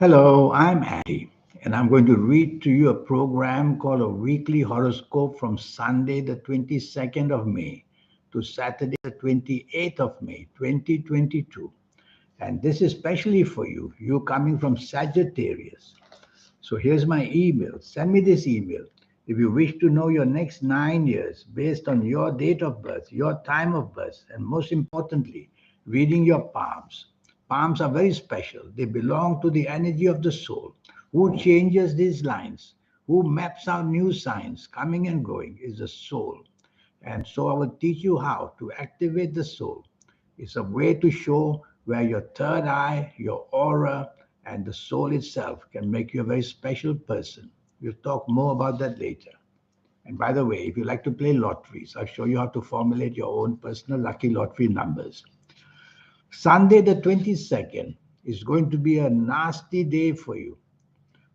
Hello, I'm Andy, and I'm going to read to you a program called a weekly horoscope from Sunday, the 22nd of May to Saturday, the 28th of May, 2022. And this is specially for you, you coming from Sagittarius. So here's my email. Send me this email if you wish to know your next 9 years based on your date of birth, your time of birth, and most importantly, reading your palms. Palms are very special. They belong to the energy of the soul. Who changes these lines? Who maps out new signs coming and going is the soul. And so I will teach you how to activate the soul. It's a way to show where your third eye, your aura, and the soul itself can make you a very special person. We'll talk more about that later. And by the way, if you like to play lotteries, I'll show you how to formulate your own personal lucky lottery numbers. Sunday, the 22nd, is going to be a nasty day for you.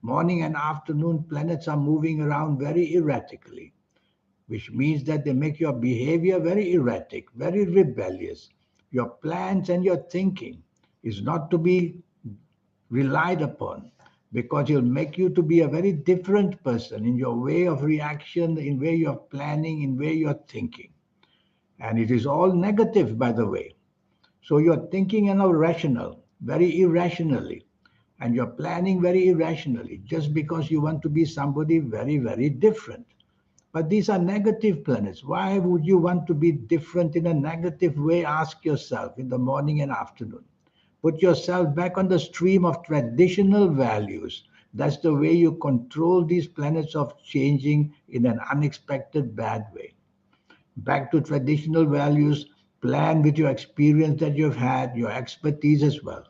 Morning and afternoon planets are moving around very erratically, which means that they make your behavior very erratic, very rebellious. Your plans and your thinking is not to be relied upon because it'll make you to be a very different person in your way of reaction, in way you're planning, in way you're thinking. And it is all negative, by the way. So you're thinking and rational, very irrationally, and you're planning very irrationally just because you want to be somebody very, very different. But these are negative planets. Why would you want to be different in a negative way? Ask yourself in the morning and afternoon. Put yourself back on the stream of traditional values. That's the way you control these planets of changing in an unexpected bad way. Back to traditional values, plan with your experience that you've had, your expertise as well.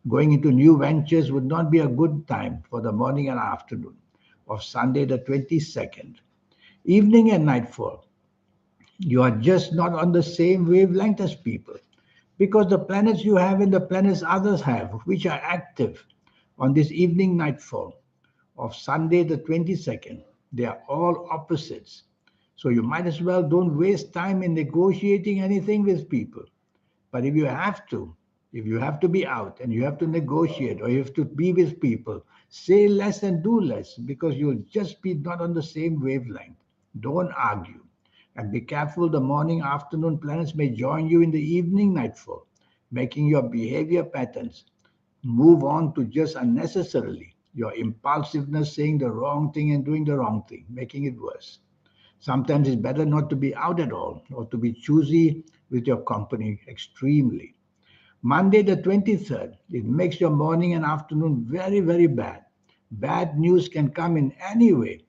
Going into new ventures would not be a good time for the morning and afternoon of Sunday, the 22nd. Evening and nightfall, you are just not on the same wavelength as people because the planets you have and the planets others have, which are active on this evening nightfall of Sunday, the 22nd, they are all opposites. So you might as well don't waste time in negotiating anything with people. But if you have to be out and you have to negotiate or you have to be with people, say less and do less because you'll just be not on the same wavelength. Don't argue. And be careful, the morning, afternoon planets may join you in the evening nightfall, making your behavior patterns move on to just unnecessarily your impulsiveness, saying the wrong thing and doing the wrong thing, making it worse. Sometimes it's better not to be out at all or to be choosy with your company extremely. Monday, the 23rd, it makes your morning and afternoon very, very bad. Bad news can come in any way,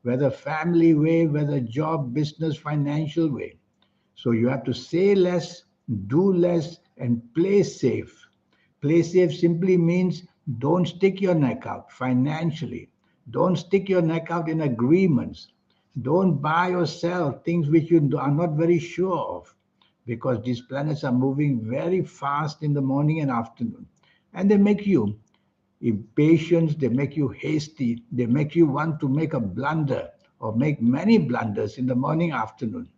whether family way, whether job, business, financial way. So you have to say less, do less, and play safe. Play safe simply means don't stick your neck out financially. Don't stick your neck out in agreements. Don't buy or sell things which you are not very sure of because these planets are moving very fast in the morning and afternoon. And they make you impatient, they make you hasty, they make you want to make a blunder or make many blunders in the morning, afternoon.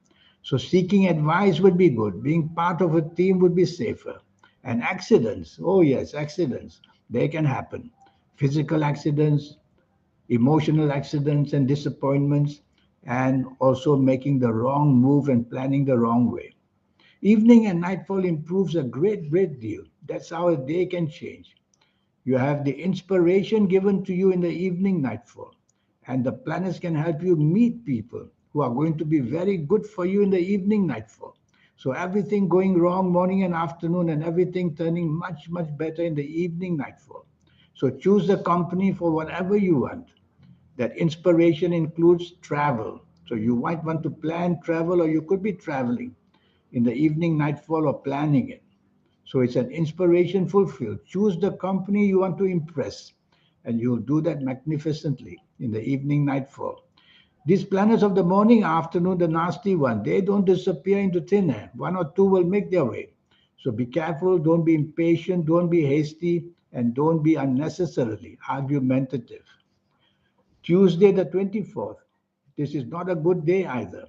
So seeking advice would be good. Being part of a team would be safer. And accidents, oh yes, accidents, they can happen. Physical accidents, emotional accidents and disappointments, and also making the wrong move and planning the wrong way. Evening and nightfall improves a great, great deal. That's how a day can change. You have the inspiration given to you in the evening nightfall, and the planets can help you meet people who are going to be very good for you in the evening nightfall. So everything going wrong morning and afternoon, and everything turning much, much better in the evening nightfall. So choose the company for whatever you want. That inspiration includes travel. So you might want to plan travel, or you could be traveling in the evening nightfall or planning it. So it's an inspiration fulfilled. Choose the company you want to impress, and you'll do that magnificently in the evening nightfall. These planets of the morning, afternoon, the nasty one, they don't disappear into thin air. One or two will make their way. So be careful, don't be impatient, don't be hasty, and don't be unnecessarily argumentative. Tuesday, the 24th, this is not a good day either.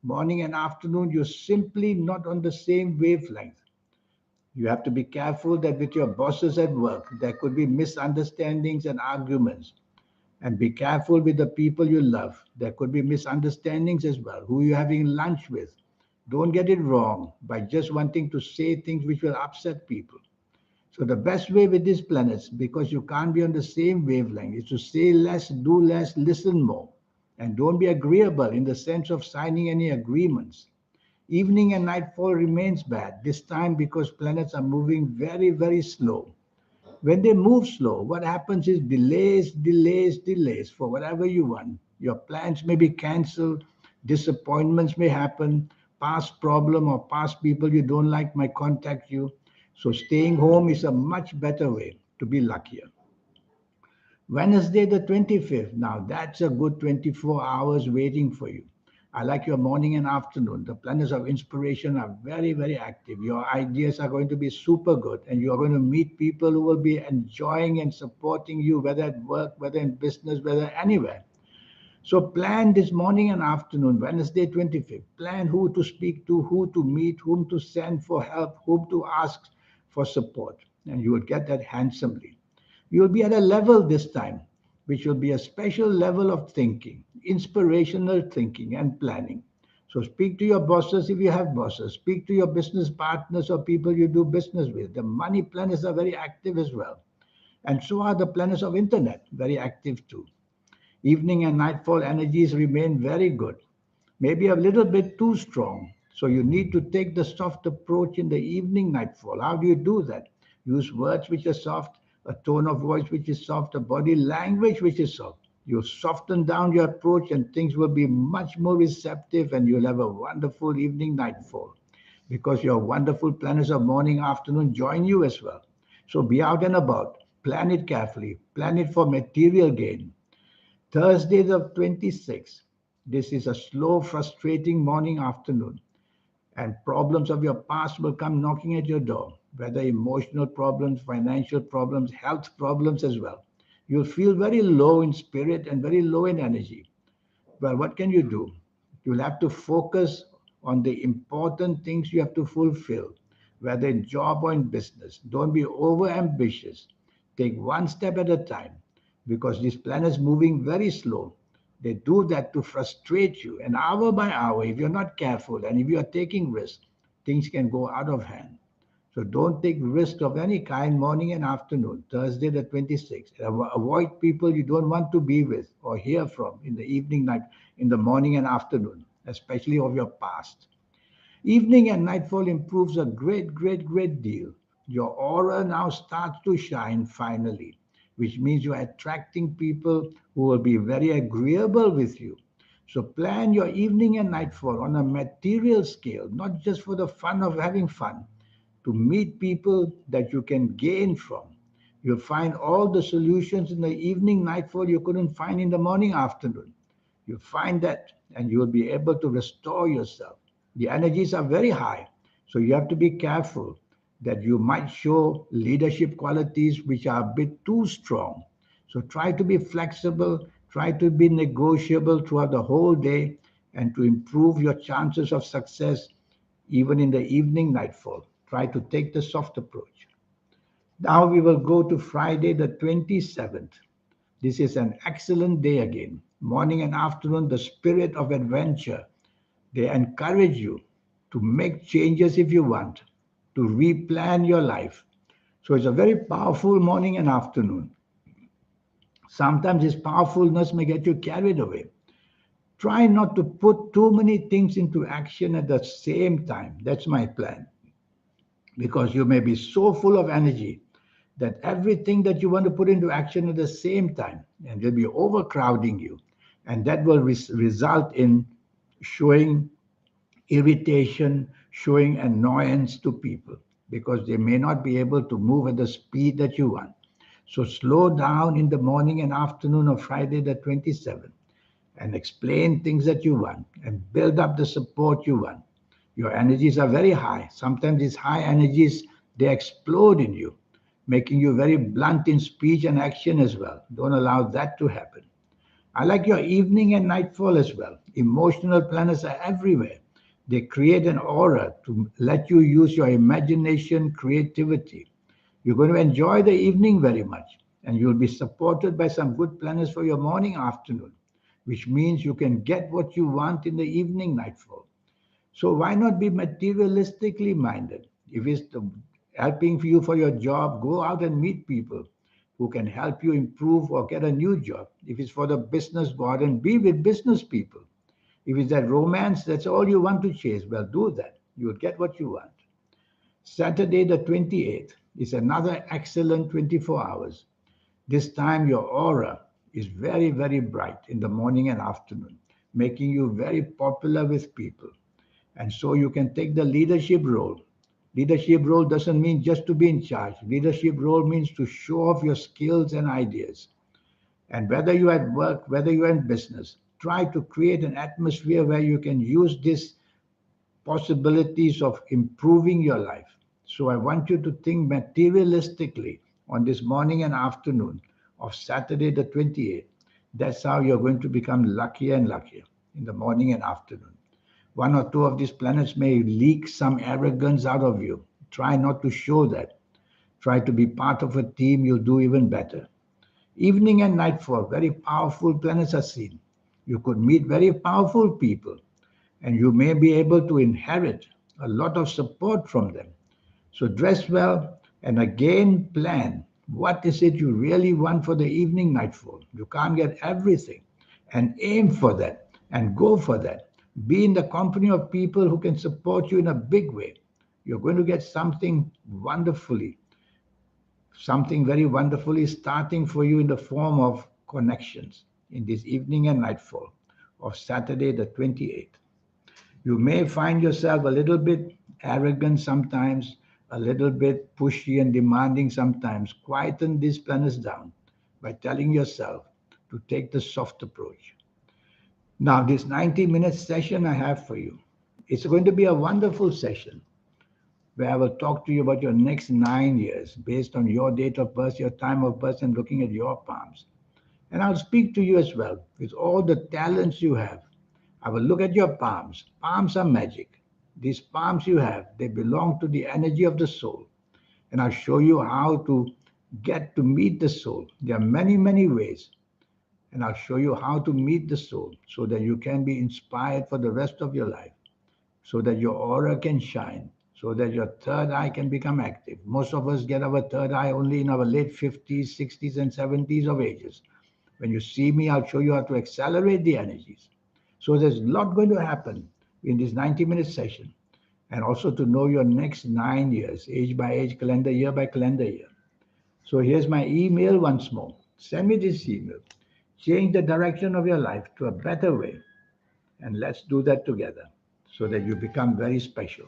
Morning and afternoon, you're simply not on the same wavelength. You have to be careful that with your bosses at work, there could be misunderstandings and arguments. And be careful with the people you love. There could be misunderstandings as well. Who you're having lunch with. Don't get it wrong by just wanting to say things which will upset people. So the best way with these planets, because you can't be on the same wavelength, is to say less, do less, listen more. And don't be agreeable in the sense of signing any agreements. Evening and nightfall remains bad, this time because planets are moving very, very slow. When they move slow, what happens is delays, delays, delays for whatever you want. Your plans may be cancelled, disappointments may happen, past problem or past people you don't like might contact you. So staying home is a much better way to be luckier. Wednesday, the 25th. Now that's a good 24 hours waiting for you. I like your morning and afternoon. The planets of inspiration are very, very active. Your ideas are going to be super good, and you are going to meet people who will be enjoying and supporting you, whether at work, whether in business, whether anywhere. So plan this morning and afternoon, Wednesday 25th. Plan who to speak to, who to meet, whom to send for help, whom to ask for support. And you will get that handsomely. You'll be at a level this time, which will be a special level of thinking, inspirational thinking and planning. So speak to your bosses if you have bosses. Speak to your business partners or people you do business with. The money planets are very active as well. And so are the planets of internet, very active too. Evening and nightfall energies remain very good, maybe a little bit too strong. So you need to take the soft approach in the evening nightfall. How do you do that? Use words which are soft, a tone of voice which is soft, a body language which is soft. You soften down your approach and things will be much more receptive and you'll have a wonderful evening nightfall because your wonderful planets of morning, afternoon join you as well. So be out and about. Plan it carefully. Plan it for material gain. Thursday the 26th. This is a slow, frustrating morning, afternoon, and problems of your past will come knocking at your door, whether emotional problems, financial problems, health problems as well. You'll feel very low in spirit and very low in energy. Well, what can you do? You'll have to focus on the important things you have to fulfill, whether in job or in business. Don't be over ambitious. Take one step at a time because this planet is moving very slow. They do that to frustrate you. And hour by hour, if you're not careful and if you're taking risks, things can go out of hand. So don't take risks of any kind morning and afternoon, Thursday the 26th. Avoid people you don't want to be with or hear from in the evening, night, in the morning and afternoon, especially of your past. Evening and nightfall improves a great, great, great deal. Your aura now starts to shine finally, which means you are attracting people who will be very agreeable with you. So plan your evening and nightfall on a material scale, not just for the fun of having fun, to meet people that you can gain from. You'll find all the solutions in the evening, nightfall you couldn't find in the morning, afternoon. You find that and you will be able to restore yourself. The energies are very high, so you have to be careful that you might show leadership qualities which are a bit too strong. So try to be flexible, try to be negotiable throughout the whole day, and to improve your chances of success even in the evening nightfall. Try to take the soft approach. Now we will go to Friday the 27th. This is an excellent day again. Morning and afternoon, the spirit of adventure. They encourage you to make changes if you want, to replan your life. So it's a very powerful morning and afternoon. Sometimes this powerfulness may get you carried away. Try not to put too many things into action at the same time. That's my plan. Because you may be so full of energy that everything that you want to put into action at the same time, and they'll be overcrowding you. And that will result in showing irritation, showing annoyance to people because they may not be able to move at the speed that you want. So slow down in the morning and afternoon of Friday the 27th and explain things that you want and build up the support you want. Your energies are very high. Sometimes these high energies, they explode in you, making you very blunt in speech and action as well. Don't allow that to happen. I like your evening and nightfall as well. Emotional planets are everywhere. They create an aura to let you use your imagination, creativity. You're going to enjoy the evening very much, and you'll be supported by some good planners for your morning, afternoon, which means you can get what you want in the evening nightfall. So why not be materialistically minded? If it's helping you for your job, go out and meet people who can help you improve or get a new job. If it's for the business, go out and be with business people. If it's that romance, that's all you want to chase, well, do that. You'll get what you want. Saturday, the 28th, is another excellent 24 hours. This time, your aura is very, very bright in the morning and afternoon, making you very popular with people. And so you can take the leadership role. Leadership role doesn't mean just to be in charge. Leadership role means to show off your skills and ideas. And whether you're at work, whether you're in business, try to create an atmosphere where you can use these possibilities of improving your life. So I want you to think materialistically on this morning and afternoon of Saturday the 28th. That's how you're going to become luckier and luckier in the morning and afternoon. One or two of these planets may leak some arrogance out of you. Try not to show that. Try to be part of a team, you'll do even better. Evening and nightfall, very powerful planets are seen. You could meet very powerful people, and you may be able to inherit a lot of support from them. So dress well and again plan what is it you really want for the evening nightfall. You can't get everything, and aim for that and go for that. Be in the company of people who can support you in a big way. You're going to get something very wonderfully starting for you in the form of connections in this evening and nightfall of Saturday the 28th. You may find yourself a little bit arrogant sometimes, a little bit pushy and demanding sometimes. Quieten these planets down by telling yourself to take the soft approach. Now, this 90-minute session I have for you, it's going to be a wonderful session where I will talk to you about your next 9 years based on your date of birth, your time of birth, and looking at your palms. And I'll speak to you as well with all the talents you have. I will look at your palms. Palms are magic. These palms you have, they belong to the energy of the soul. And I'll show you how to get to meet the soul. There are many, many ways. And I'll show you how to meet the soul so that you can be inspired for the rest of your life, so that your aura can shine, so that your third eye can become active. Most of us get our third eye only in our late 50s, 60s, and 70s of ages. When you see me, I'll show you how to accelerate the energies. So there's a lot going to happen in this 90-minute session, and also to know your next 9 years, age by age, calendar year by calendar year. So here's my email once more. Send me this email. Change the direction of your life to a better way, and let's do that together so that you become very special.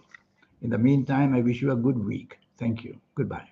In the meantime, I wish you a good week. Thank you. Goodbye.